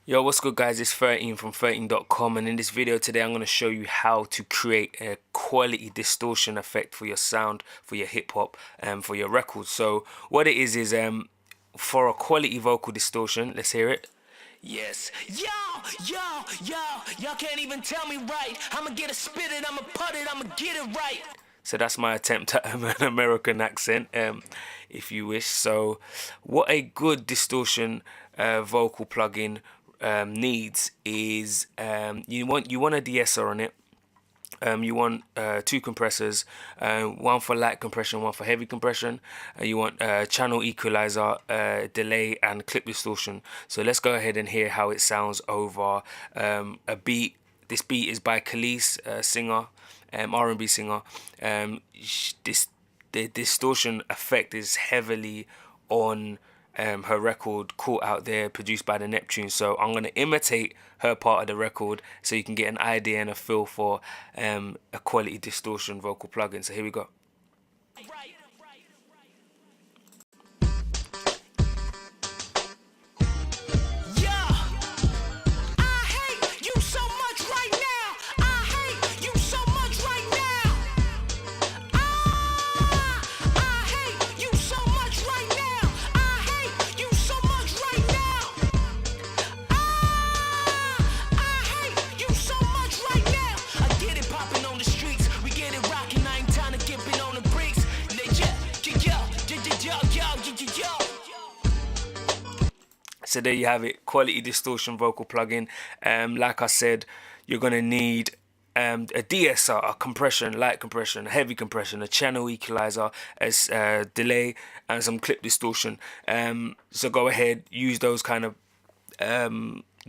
Yo, what's good guys, it's 13 from 13.com, and in this video today I'm going to show you how to create a quality distortion effect for your sound, for your hip hop, and for your records. So what it is for a quality vocal distortion, let's hear it. Yes, y'all can't even tell me right. I'ma get it, spit it, I'ma put it, I'ma get it right. So that's my attempt at an American accent, if you wish. So what a good distortion vocal plugin needs is you want a de-esser on it. You want two compressors, one for light compression, one for heavy compression. You want channel equalizer, delay, and clip distortion. So let's go ahead and hear how it sounds over a beat. This beat is by Khalees, singer, R&B singer. The distortion effect is heavily on her record Caught Out There, produced by the Neptune. So I'm going to imitate her part of the record so you can get an idea and a feel for a quality distortion vocal plugin. So here we go. So there you have it, quality distortion vocal plugin. Like I said, you're gonna need a de-esser, a compression, light compression, a heavy compression, a channel equalizer, a delay, and some clip distortion. So go ahead, use those kind of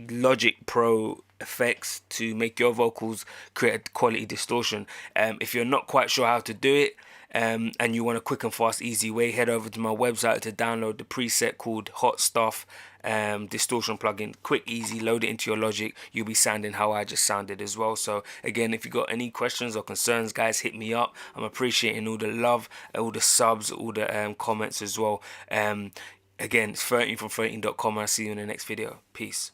Logic Pro effects to make your vocals create a quality distortion. If you're not quite sure how to do it, and you want a quick and fast easy way, head over to my website to download the preset called Hot Stuff distortion plugin. Quick, easy, load it into your Logic. You'll be sounding how I just sounded as well. So again, if you got any questions or concerns, guys, hit me up. I'm appreciating all the love, all the subs, all the comments as well. Again, it's 13 from 13.com. I'll see you in the next video. Peace.